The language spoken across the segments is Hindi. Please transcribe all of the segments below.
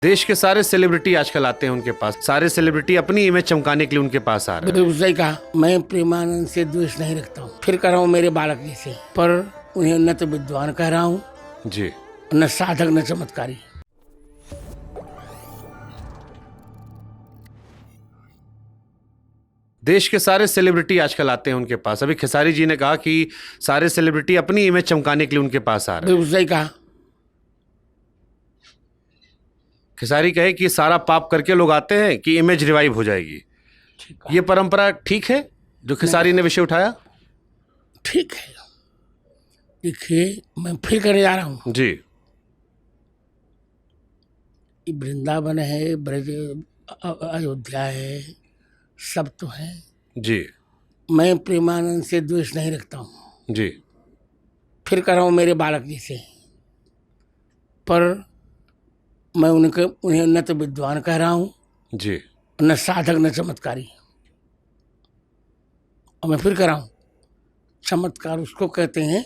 देश के सारे सेलिब्रिटी आजकल आते हैं उनके पास। सारे सेलिब्रिटी अपनी इमेज चमकाने के लिए उनके पास आ रहे हैं। बिल्कुल सही कहा। मैं प्रेमानंद से द्वेष नहीं रखता हूँ, फिर कह रहा हूँ मेरे बालक जैसे, पर उन्हें न तो विद्वान कह रहा हूँ, जी, न साधक न चमत्कारी। देश के सारे सेलिब्रिटी आजकल आते हैं उनके पास। अभी खेसारी जी ने कहा कि सारे सेलिब्रिटी अपनी इमेज चमकाने के लिए उनके पास आ रहे हैं। बिल्कुल सही कहा। खेसारी कहे कि सारा पाप करके लोग आते हैं कि इमेज रिवाइव हो जाएगी। ये परंपरा ठीक है जो खेसारी ने विषय उठाया? ठीक है। देखिए, मैं फिर करने जा रहा हूँ। जी, ये वृंदावन है, ब्रज, अयोध्या है, सब तो है। जी, मैं प्रेमानंद से द्वेष नहीं रखता हूँ, जी, फिर कह रहा हूँ मेरे बालक जैसे, पर मैं उन्हें न तो विद्वान कह रहा हूँ, जी, न साधक न चमत्कारी। और मैं फिर कह रहा हूँ, चमत्कार उसको कहते हैं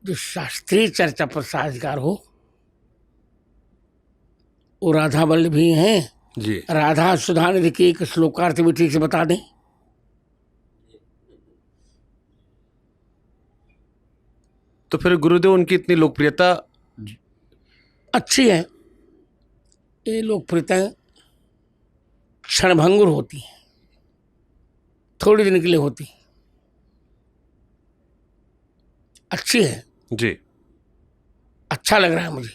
जो शास्त्रीय चर्चा पर साजगार हो। वो राधा वल्लभ भी हैं। जी। राधा सुधा निधि के एक श्लोकार्थ भी ठीक से बता दें। तो फिर गुरुदेव उनकी इतनी लोकप्रियता अच्छी है। ये लोकप्रियता क्षणभंगुर होती है, थोड़ी दिन के लिए होती है। अच्छी है, जी, अच्छा लग रहा है मुझे।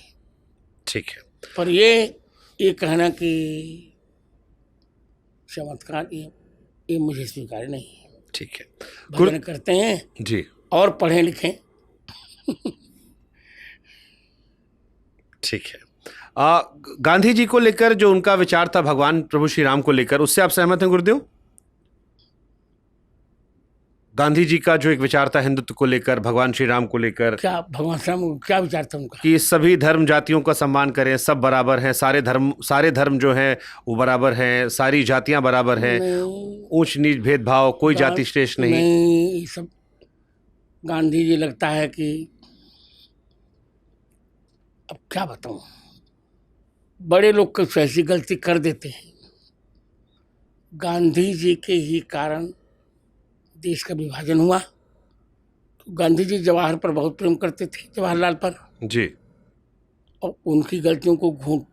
ठीक है। पर ये कहना कि चमत्कार, ये मुझे स्वीकार नहीं है। ठीक है। भजन करते हैं जी, और पढ़े लिखें। ठीक है। गांधी जी को लेकर जो उनका विचार था भगवान प्रभु श्री राम को लेकर, उससे आप सहमत हैं गुरुदेव? गांधी जी का जो एक विचार था हिंदुत्व को लेकर, भगवान श्री राम को लेकर, क्या भगवान श्री राम को क्या विचार था उनका? कि सभी धर्म जातियों का सम्मान करें, सब बराबर हैं, सारे धर्म जो हैं वो बराबर हैं, सारी जातियां बराबर हैं, ऊंच नीच भेदभाव, कोई जाति श्रेष्ठ नहीं। ये सब गांधी जी लगता है कि अब क्या बताऊं, बड़े लोग कुछ ऐसी गलती कर देते हैं। गांधी जी के ही कारण देश का विभाजन हुआ। तो गांधी जी जवाहर पर बहुत प्रेम करते थे, जवाहरलाल पर। जी, और उनकी गलतियों को घूंट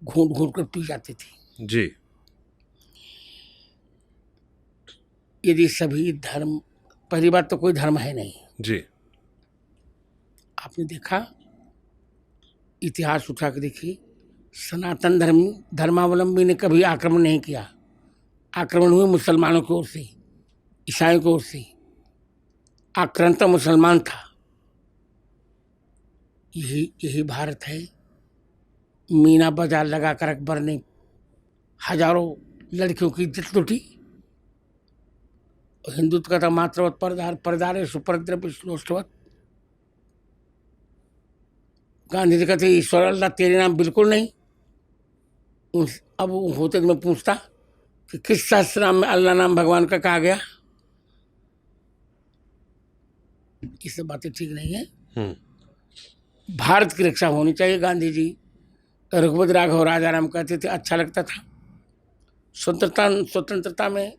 घूंट कर पी जाते थे। जी, यदि सभी धर्म, पहली बात तो कोई धर्म है नहीं। जी, आपने देखा, इतिहास उठा के देखिए, सनातन धर्मावलंबी ने कभी आक्रमण नहीं किया। आक्रमण हुए मुसलमानों की ओर से, ईसाइयों की ओर से। आक्रांता मुसलमान था। यही भारत है। मीना बाजार लगाकर अकबर ने हजारों लड़कियों की इज्जत लूटी। हिंदुत्व का था मात्रवत परदारे सुपरद्रव्य श्लोष्ठवत। गांधी जी कहते ईश्वर अल्लाह तेरे नाम बिल्कुल नहीं। अब होते तो मैं पूछता कि किस शास्त्र नाम में अल्लाह नाम भगवान का कहा गया? ये सब बातें ठीक नहीं है। भारत की रक्षा होनी चाहिए। गांधी जी रघुपति राघव राजा राम कहते थे, अच्छा लगता था। स्वतंत्रता में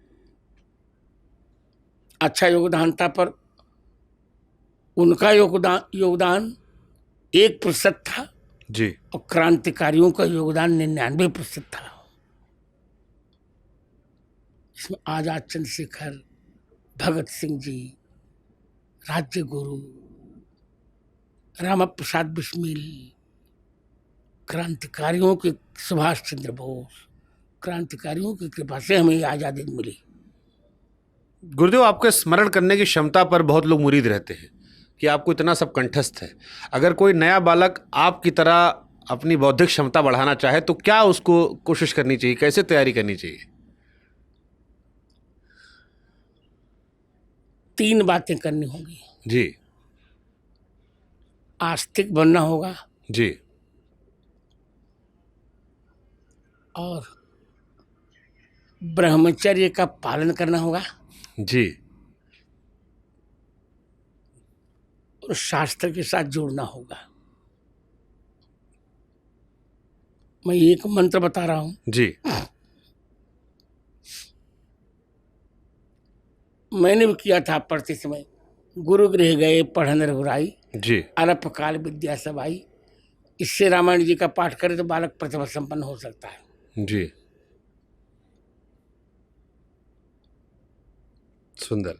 अच्छा योगदान था, पर उनका योगदान 1% था जी, और क्रांतिकारियों का योगदान 99% था। इसमें आजाद चंद्रशेखर, भगत सिंह जी, राज्यगुरु, रामा प्रसाद बिस्मिल, क्रांतिकारियों के सुभाष चंद्र बोस, क्रांतिकारियों की कृपा से हमें आज़ादी मिली। गुरुदेव आपके स्मरण करने की क्षमता पर बहुत लोग मुरीद रहते हैं कि आपको इतना सब कंठस्थ है। अगर कोई नया बालक आपकी तरह अपनी बौद्धिक क्षमता बढ़ाना चाहे तो क्या उसको कोशिश करनी चाहिए, कैसे तैयारी करनी चाहिए? 3 बातें करनी होंगी। जी, आस्तिक बनना होगा, जी, और ब्रह्मचर्य का पालन करना होगा, जी, और शास्त्र के साथ जुड़ना होगा। मैं एक मंत्र बता रहा हूँ। जी मैंने भी किया था पढ़ते समय। गुरु गृह गए पढ़न रघुराई, जी अल्प काल विद्या सब आई। इससे रामायण जी का पाठ करे तो बालक प्रतिभा संपन्न हो सकता है। जी सुंदर।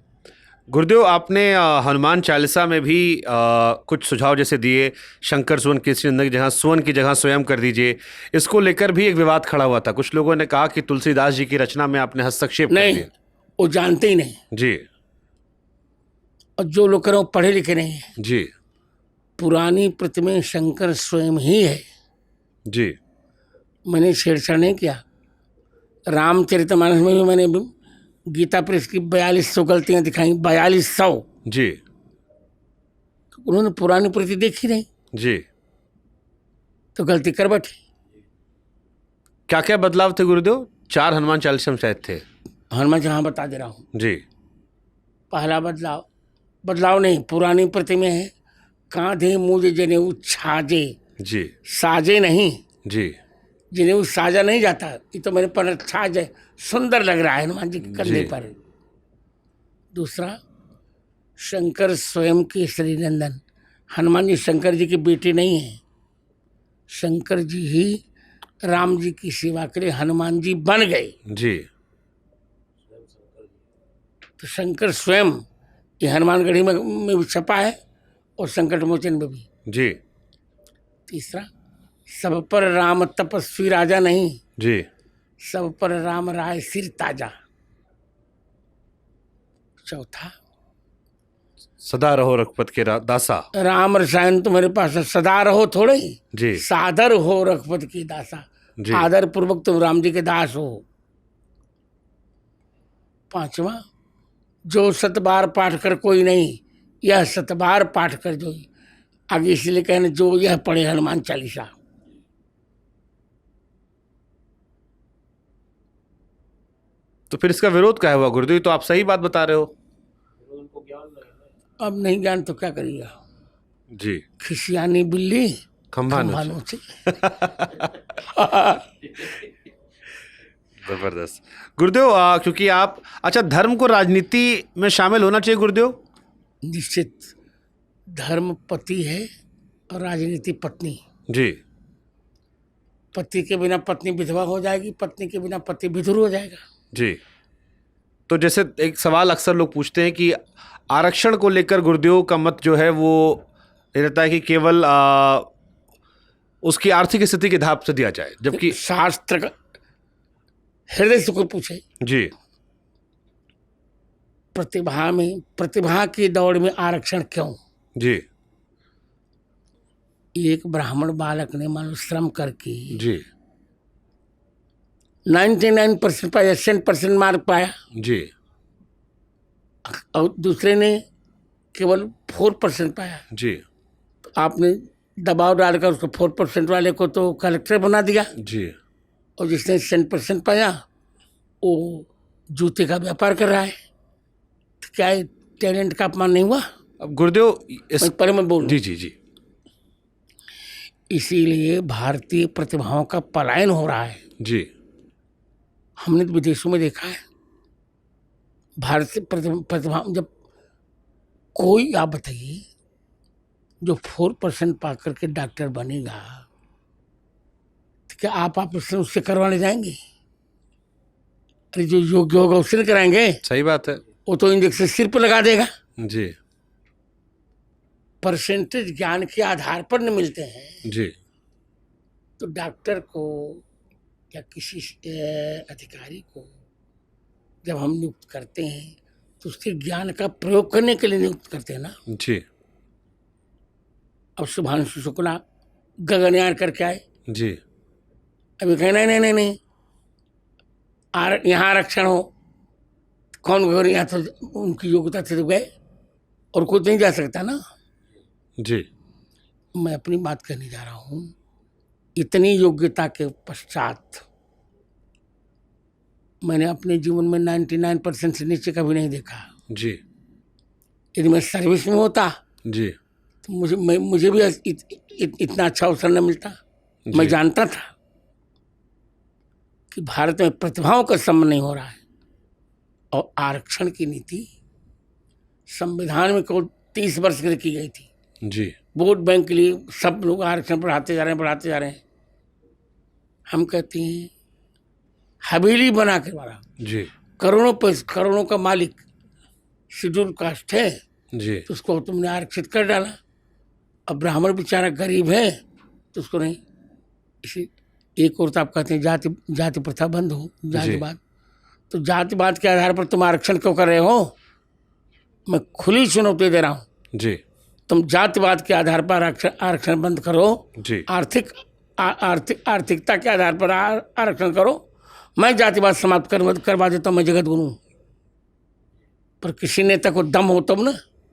गुरुदेव, आपने हनुमान चालीसा में भी कुछ सुझाव जैसे दिए, शंकर सुवन की जगह सुवन की जगह स्वयं कर दीजिए, इसको लेकर भी एक विवाद खड़ा हुआ था। कुछ लोगों ने कहा कि तुलसीदास जी की रचना में आपने हस्तक्षेप कर नहीं, दिया। वो जानते ही नहीं। जी और जो लोग करें वो पढ़े लिखे नहीं है। जी पुरानी प्रतिमा शंकर स्वयं ही है। जी मैंने छेड़छाड़ नहीं किया। रामचरितमानस में भी मैंने गीता प्रेस की 4200 गलतियां दिखाई। 4200। जी उन्होंने पुरानी प्रति देखी नहीं जी तो गलती कर बैठे। क्या क्या बदलाव थे गुरुदेव? 4 हनुमान चालीसा में शायद थे। हनुमान जहाँ बता दे रहा हूँ। जी पहला बदलाव नहीं, पुरानी प्रति में है कांधे मुझे जनेऊ छाजे, जी साजे नहीं। जी जनेऊ साजा नहीं जाता। ये तो मेरे पर छाज है, सुंदर लग रहा है हनुमान जी के कंधे जी। पर। दूसरा, शंकर स्वयं केसरी नंदन। हनुमान जी शंकर जी की बेटी नहीं है। शंकर जी ही राम जी की सेवा के लिए हनुमान जी बन गए। जी तो शंकर स्वयं ये हनुमानगढ़ी में भी छपा है और संकट मोचन में भी। जी तीसरा, सब पर राम तपस्वी राजा नहीं, जी सब पर राम राय सिर ताजा। चौथा, सदा रहो रघुपत के दासा। राम रसायन तुम्हारे पास है, सदा रहो थोड़े ही, जी सादर हो रघुपत की दासा। जी आदर पूर्वक तुम राम जी के दास हो। पांचवा, जो 7 बार पाठ कर कोई नहीं, यह 7 बार पाठ कर जो। आगे इसलिए कहने जो यह पढ़े हनुमान चालीसा। तो फिर इसका विरोध क्या हुआ गुरुदेव? तो आप सही बात बता रहे हो। अब नहीं ज्ञान तो क्या करिएगा। जी खिसियानी बिल्ली खंभा नोचे। जबरदस्त गुरुदेव। क्योंकि आप अच्छा, धर्म को राजनीति में शामिल होना चाहिए गुरुदेव? निश्चित। धर्म पति है और राजनीति पत्नी। जी पति के बिना पत्नी विधवा हो जाएगी, पत्नी के बिना पति विधुर हो जाएगा। जी। तो जैसे एक सवाल अक्सर लोग पूछते हैं कि आरक्षण को लेकर गुरुदेव का मत जो है वो ये रहता है कि केवल उसकी आर्थिक स्थिति के हिसाब से दिया जाए, जबकि शास्त्र का हृदय से कोई पूछे जी प्रतिभा की दौड़ में आरक्षण क्यों? जी एक ब्राह्मण बालक ने मान लो श्रम करके जी 99% पाया, 100% मार्क पाया, जी और दूसरे ने केवल 4% पाया। जी तो आपने दबाव डालकर उसको 4% वाले को तो कलेक्टर बना दिया, जी और जिसने 100% पाया वो जूते का व्यापार कर रहा है। तो क्या टैलेंट का अपमान नहीं हुआ? अब गुरुदेव इस पर मैं बोलूं, जी जी जी इसीलिए भारतीय प्रतिभाओं का पलायन हो रहा है। जी हमने तो विदेशों में देखा है। भारतीय प्रतिभा, जब कोई आप बताइए जो 4% पा करके डॉक्टर बनेगा, तो क्या आप उससे करवाने जाएंगे? अरे जो योग्य होगा उससे नहीं कराएंगे। सही बात है। वो तो इंजेक्शन सिर पर लगा देगा। जी परसेंटेज ज्ञान के आधार पर न मिलते हैं। जी तो डॉक्टर को या किसी अधिकारी को जब हम नियुक्त करते हैं तो उसके ज्ञान का प्रयोग करने के लिए नियुक्त करते हैं ना। जी अब शुभांशु शुक्ला गगनयान करके आए, जी अभी कहे नहीं नहीं नहीं नहीं यहाँ आरक्षण हो। कौन गगनयान? तो उनकी योग्यता से तो गए, और कोई नहीं जा सकता ना। जी मैं अपनी बात कहने जा रहा हूँ। इतनी योग्यता के पश्चात मैंने अपने जीवन में 99% से नीचे कभी नहीं देखा। जी यदि मैं सर्विस में होता जी तो मुझे भी इतना अच्छा अवसर न मिलता। मैं जानता था कि भारत में प्रतिभाओं का सम्मान नहीं हो रहा है। और आरक्षण की नीति संविधान में केवल 30 वर्ष के लिए की गई थी। जी वोट बैंक के लिए सब लोग आरक्षण बढ़ाते जा रहे हैं। हम कहते हैं हवेली बना के वाला जी करोड़ों का मालिक शेड्यूल कास्ट है, जी तो उसको तुमने आरक्षित कर डाला। अब ब्राह्मण बेचारा गरीब है तो उसको नहीं। इसी एक और तो आप कहते हैं जाति प्रथा बंद हो, जातिवाद। तो जातिवाद के आधार पर तुम आरक्षण क्यों कर रहे हो? मैं खुली चुनौती दे रहा हूँ। जी तुम जातिवाद के आधार पर आरक्षण बंद करो, जी आर्थिकता के आधार पर आरक्षण करो। मैं जातिवाद समाप्त करवा देता हूँ, मैं जगत गुरु हूँ। पर किसी नेता को दम हो तब ना।